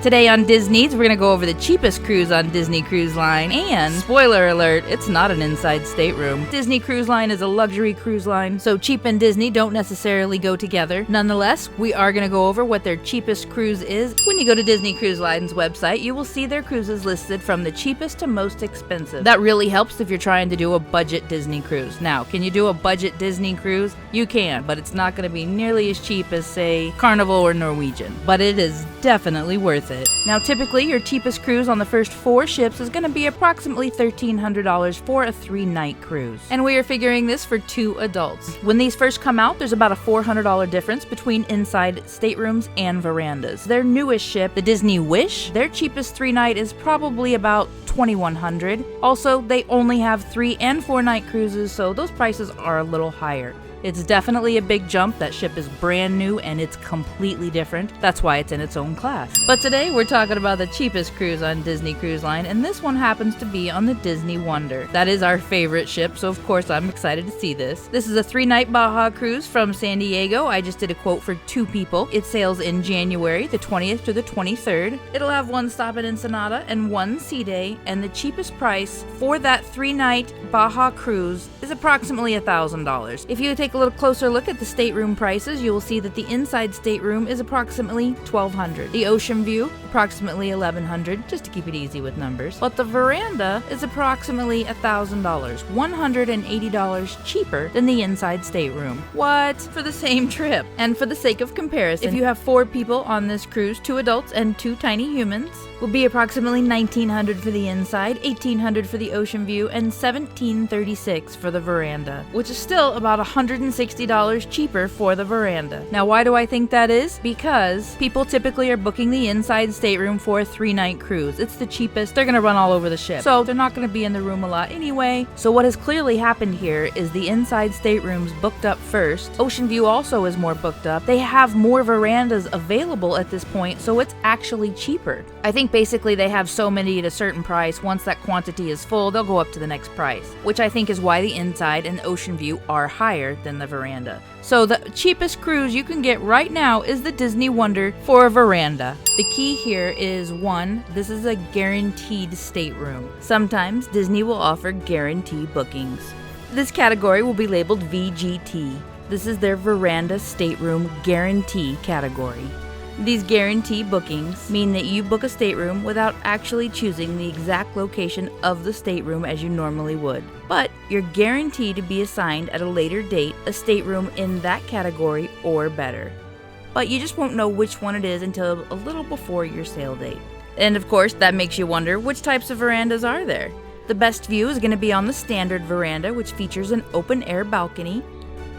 Today on Disney's, we're going to go over the cheapest cruise on Disney Cruise Line, and, spoiler alert, it's not an inside stateroom. Disney Cruise Line is a luxury cruise line, so cheap and Disney don't necessarily go together. Nonetheless, we are going to go over what their cheapest cruise is. When you go to Disney Cruise Line's website, you will see their cruises listed from the cheapest to most expensive. That really helps if you're trying to do a budget Disney cruise. Now, can you do a budget Disney cruise? You can, but it's not going to be nearly as cheap as, say, Carnival or Norwegian. But it is definitely worth it. Now, typically, your cheapest cruise on the first 4 ships is going to be approximately $1,300 for a 3-night cruise. And we are figuring this for 2 adults. When these first come out, there's about a $400 difference between inside staterooms and verandas. Their newest ship, the Disney Wish, their cheapest 3-night is probably about $2,100. Also, they only have 3 and 4-night cruises, so those prices are a little higher. It's definitely a big jump. That ship is brand new and it's completely different. That's why it's in its own class. But today we're talking about the cheapest cruise on Disney Cruise Line, and this one happens to be on the Disney Wonder. That is our favorite ship, so of course I'm excited to see this. This is a 3-night Baja cruise from San Diego. I just did a quote for 2 people. It sails in January, the 20th to the 23rd. It'll have 1 stop at Ensenada and 1 sea day, and the cheapest price for that 3-night Baja cruise is approximately $1,000. If you take a little closer look at the stateroom prices, you will see that the inside stateroom is approximately $1,200. The Ocean View, approximately $1,100, just to keep it easy with numbers. But the veranda is approximately $1,000, $180 cheaper than the inside stateroom. What? For the same trip. And for the sake of comparison, if you have 4 people on this cruise, 2 adults and 2 tiny humans, will be approximately $1,900 for the inside, $1,800 for the Ocean View, and $1,736 for the veranda, which is still about $160 cheaper for the veranda. Now, why do I think that is? Because people typically are booking the inside stateroom for a 3-night cruise. It's the cheapest. They're going to run all over the ship, so they're not going to be in the room a lot anyway. So what has clearly happened here is the inside staterooms booked up first. Ocean View also is more booked up. They have more verandas available at this point, so it's actually cheaper. I think basically they have so many at a certain price. Once that quantity is full, they'll go up to the next price, which I think is why the inside and Ocean View are higher than the veranda. So the cheapest cruise you can get right now is the Disney Wonder for a veranda. The key here is 1, this is a guaranteed stateroom. Sometimes Disney will offer guarantee bookings. This category will be labeled VGT. This is their veranda stateroom guarantee category. These guarantee bookings mean that you book a stateroom without actually choosing the exact location of the stateroom as you normally would. But you're guaranteed to be assigned at a later date a stateroom in that category or better. But you just won't know which one it is until a little before your sail date. And of course, that makes you wonder, which types of verandas are there? The best view is going to be on the standard veranda, which features an open-air balcony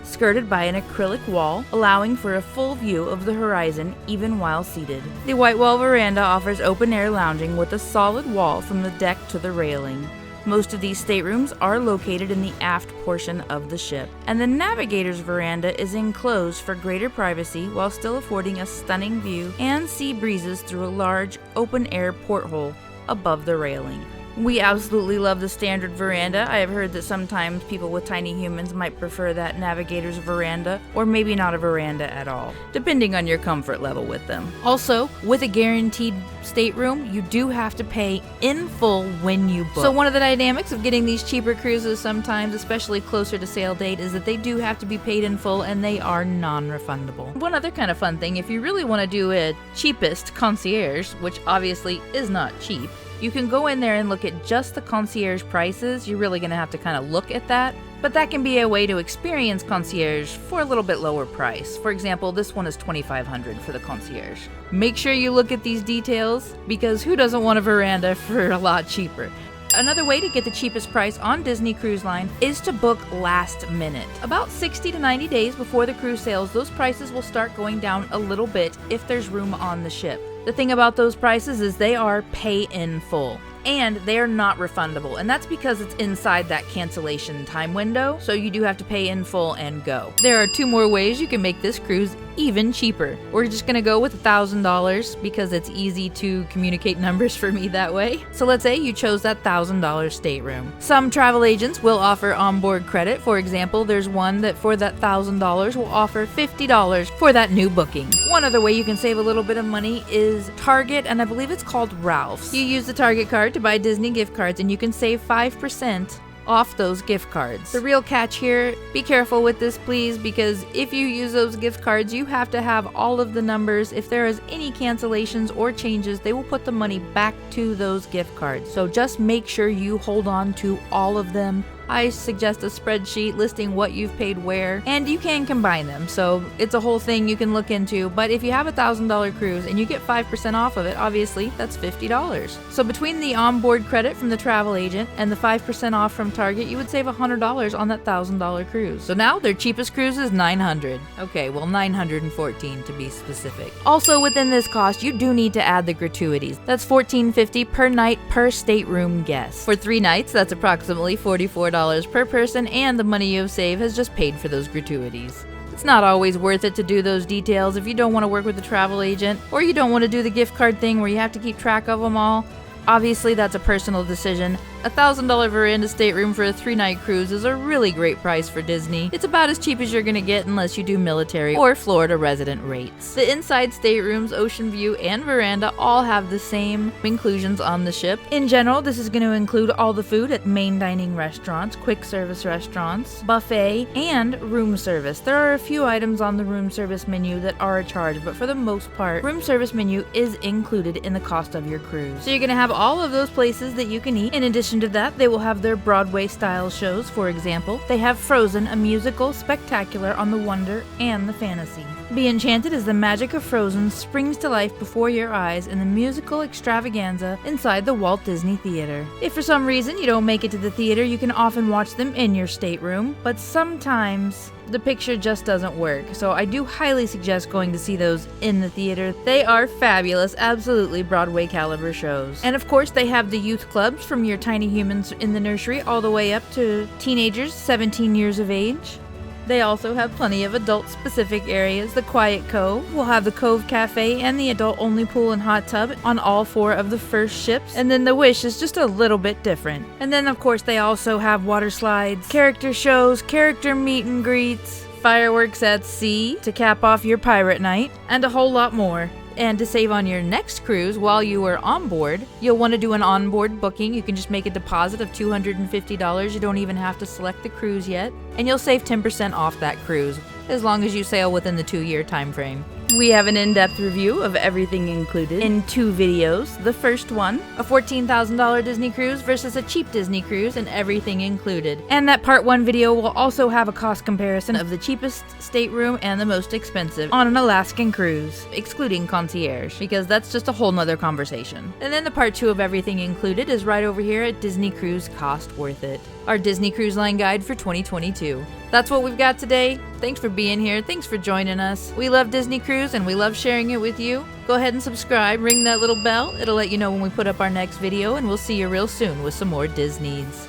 skirted by an acrylic wall, allowing for a full view of the horizon even while seated. The White Wall Veranda offers open-air lounging with a solid wall from the deck to the railing. Most of these staterooms are located in the aft portion of the ship, and the Navigator's Veranda is enclosed for greater privacy while still affording a stunning view and sea breezes through a large open-air porthole above the railing. We absolutely love the standard veranda. I have heard that sometimes people with tiny humans might prefer that Navigator's Veranda, or maybe not a veranda at all, depending on your comfort level with them. Also, with a guaranteed stateroom, you do have to pay in full when you book. So one of the dynamics of getting these cheaper cruises sometimes, especially closer to sail date, is that they do have to be paid in full and they are non-refundable. One other kind of fun thing, if you really want to do a cheapest concierge, which obviously is not cheap, you can go in there and look at just the concierge prices. You're really going to have to kind of look at that. But that can be a way to experience concierge for a little bit lower price. For example, this one is $2,500 for the concierge. Make sure you look at these details, because who doesn't want a veranda for a lot cheaper? Another way to get the cheapest price on Disney Cruise Line is to book last minute. About 60 to 90 days before the cruise sails, those prices will start going down a little bit if there's room on the ship. The thing about those prices is they are pay in full, and they are not refundable, and that's because it's inside that cancellation time window, so you do have to pay in full and go. There are 2 more ways you can make this cruise even cheaper. We're just gonna go with $1,000 because it's easy to communicate numbers for me that way. So let's say you chose that $1,000 stateroom. Some travel agents will offer onboard credit. For example, there's one that for that $1,000 will offer $50 for that new booking. One other way you can save a little bit of money is Target, and I believe it's called Ralph's. You use the Target card to buy Disney gift cards and you can save 5% off those gift cards. The real catch here, be careful with this please, because if you use those gift cards, you have to have all of the numbers. If there is any cancellations or changes, they will put the money back to those gift cards. So just make sure you hold on to all of them. I suggest a spreadsheet listing what you've paid where, and you can combine them, so it's a whole thing you can look into. But if you have a $1,000 cruise and you get 5% off of it, obviously that's $50. So between the onboard credit from the travel agent and the 5% off from Target, you would save $100 on that $1,000 cruise. So now their cheapest cruise is $900. Okay, well $914 to be specific. Also within this cost, you do need to add the gratuities. That's $14.50 per night per stateroom guest. For 3 nights, that's approximately $44 per person, and the money you've saved has just paid for those gratuities. It's not always worth it to do those details if you don't want to work with a travel agent, or you don't want to do the gift card thing where you have to keep track of them all. Obviously, that's a personal decision. A $1,000 veranda stateroom for a 3-night cruise is a really great price for Disney. It's about as cheap as you're gonna get unless you do military or Florida resident rates. The inside staterooms, ocean view, and veranda all have the same inclusions on the ship. In general, this is going to include all the food at main dining restaurants, quick service restaurants, buffet, and room service. There are a few items on the room service menu that are a charge, but for the most part, room service menu is included in the cost of your cruise. So you're gonna have all of those places that you can eat. In addition to that, they will have their Broadway-style shows. For example, they have Frozen, a musical spectacular on the wonder and the fantasy. Be enchanted as the magic of Frozen springs to life before your eyes in the musical extravaganza inside the Walt Disney Theater. If for some reason you don't make it to the theater, you can often watch them in your stateroom, but sometimes the picture just doesn't work, so I do highly suggest going to see those in the theater. They are fabulous, absolutely Broadway caliber shows. And of course, they have the youth clubs from your tiny humans in the nursery all the way up to teenagers 17 years of age. They also have plenty of adult-specific areas. The Quiet Cove will have the Cove Cafe and the adult-only pool and hot tub on all 4 of the first ships. And then the Wish is just a little bit different. And then, of course, they also have water slides, character shows, character meet and greets, fireworks at sea to cap off your pirate night, and a whole lot more. And to save on your next cruise while you are on board, you'll want to do an onboard booking. You can just make a deposit of $250. You don't even have to select the cruise yet. And you'll save 10% off that cruise, as long as you sail within the 2-year time frame. We have an in-depth review of everything included in 2 videos. The first one, a $14,000 Disney cruise versus a cheap Disney cruise and everything included. And that part 1 video will also have a cost comparison of the cheapest stateroom and the most expensive on an Alaskan cruise, excluding concierge, because that's just a whole nother conversation. And then the part 2 of everything included is right over here at Disney Cruise Cost Worth It, our Disney Cruise Line guide for 2022. That's what we've got today. Thanks for being here. Thanks for joining us. We love Disney Cruise and we love sharing it with you. Go ahead and subscribe, ring that little bell. It'll let you know when we put up our next video, and we'll see you real soon with some more Disneys.